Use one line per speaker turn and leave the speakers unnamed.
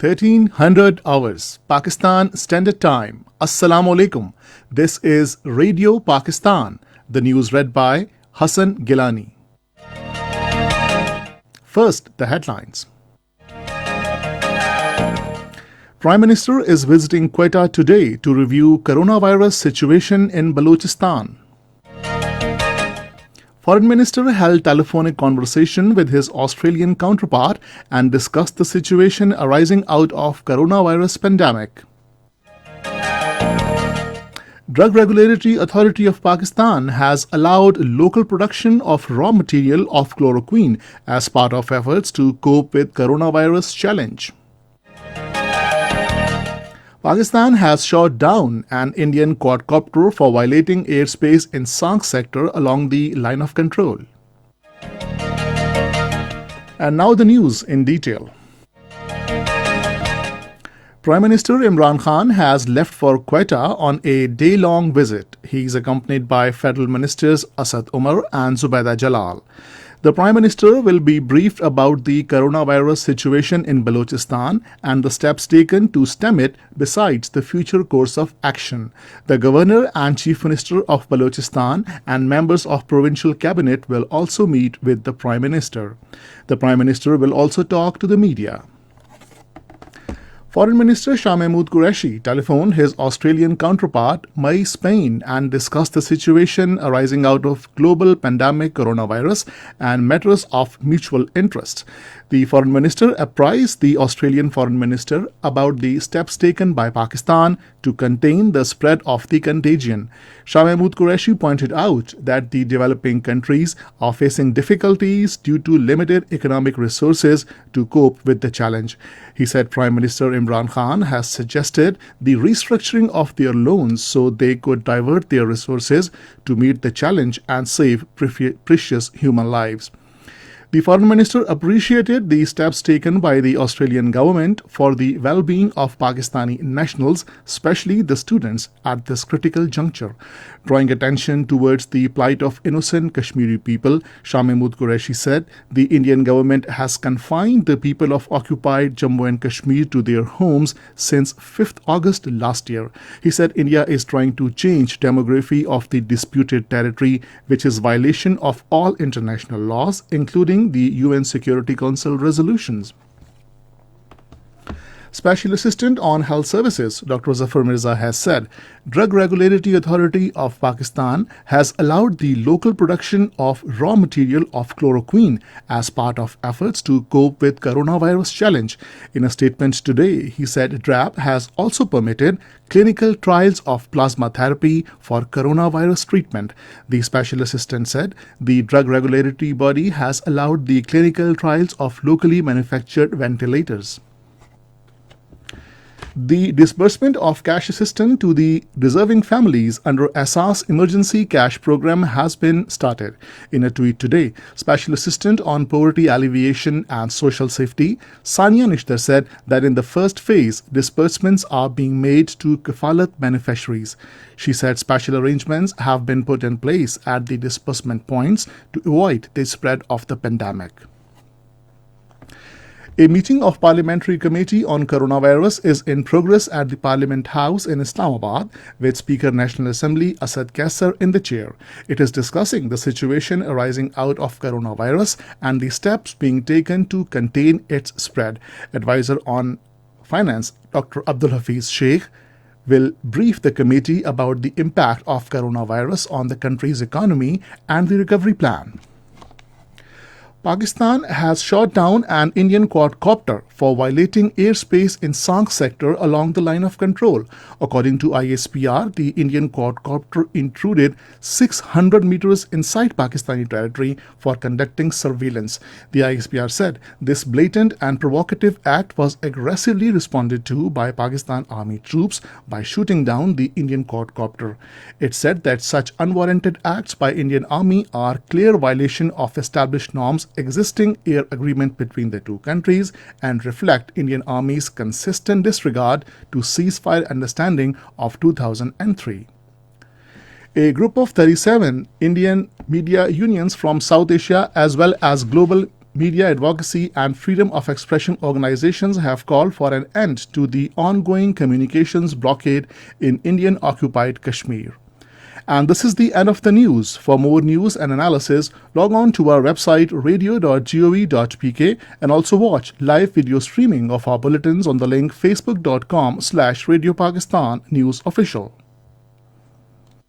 1300 hours Pakistan Standard Time. Assalamu alaikum. This is Radio Pakistan. The news read by Hassan Gilani. First, the headlines. Prime Minister is visiting Quetta today to review coronavirus situation in Balochistan. Foreign Minister held telephonic conversation with his Australian counterpart and discussed the situation arising out of coronavirus pandemic. Drug Regulatory Authority of Pakistan has allowed local production of raw material of chloroquine as part of efforts to cope with coronavirus challenge. Pakistan has shot down an Indian quadcopter for violating airspace in Sank sector along the line of control. And now the news in detail. Prime Minister Imran Khan has left for Quetta on a day-long visit. He is accompanied by Federal Ministers Asad Umar and Zubaida Jalal. The Prime Minister will be briefed about the coronavirus situation in Balochistan and the steps taken to stem it besides the future course of action. The Governor and Chief Minister of Balochistan and members of Provincial Cabinet will also meet with the Prime Minister. The Prime Minister will also talk to the media. Foreign Minister Shah Mahmood Qureshi telephoned his Australian counterpart Mai Spain and discussed the situation arising out of global pandemic coronavirus and matters of mutual interest. The Foreign Minister apprised the Australian Foreign Minister about the steps taken by Pakistan to contain the spread of the contagion. Shah Mahmood Qureshi pointed out that the developing countries are facing difficulties due to limited economic resources to cope with the challenge. He said Prime Minister Imran Khan has suggested the restructuring of their loans so they could divert their resources to meet the challenge and save precious human lives. The Foreign Minister appreciated the steps taken by the Australian government for the well-being of Pakistani nationals, especially the students, at this critical juncture. Drawing attention towards the plight of innocent Kashmiri people, Shah Mahmood Qureshi said the Indian government has confined the people of occupied Jammu and Kashmir to their homes since 5th August last year. He said India is trying to change demography of the disputed territory, which is violation of all international laws, including the UN Security Council resolutions. Special Assistant on Health Services Dr. Zafar Mirza has said Drug Regulatory Authority of Pakistan has allowed the local production of raw material of chloroquine as part of efforts to cope with coronavirus challenge. In a statement today, he said DRAP has also permitted clinical trials of plasma therapy for coronavirus treatment. The Special Assistant said the drug regulatory body has allowed the clinical trials of locally manufactured ventilators. The disbursement of cash assistance to the deserving families under Asas Emergency Cash Program has been started. In a tweet today, Special Assistant on Poverty Alleviation and Social Safety, Sania Nishtar said that in the first phase, disbursements are being made to Kafalat beneficiaries. She said special arrangements have been put in place at the disbursement points to avoid the spread of the pandemic. A meeting of Parliamentary Committee on Coronavirus is in progress at the Parliament House in Islamabad with Speaker National Assembly Asad Kaisar in the chair. It is discussing the situation arising out of coronavirus and the steps being taken to contain its spread. Advisor on Finance Dr. Abdul Hafiz Sheikh will brief the committee about the impact of coronavirus on the country's economy and the recovery plan. Pakistan has shot down an Indian quadcopter for violating airspace in Sank sector along the line of control. According to ISPR, the Indian quadcopter intruded 600 meters inside Pakistani territory for conducting surveillance. The ISPR said this blatant and provocative act was aggressively responded to by Pakistan Army troops by shooting down the Indian quadcopter. It said that such unwarranted acts by Indian Army are clear violation of established norms existing air agreement between the two countries and reflect Indian Army's consistent disregard to ceasefire understanding of 2003. A group of 37 Indian media unions from South Asia as well as global Media advocacy and freedom of expression organizations have called for an end to the ongoing communications blockade in Indian occupied Kashmir. And this is the end of the news. For more news and analysis, log on to our website radio.gov.pk and also watch live video streaming of our bulletins on the link facebook.com/Radio Pakistan News Official.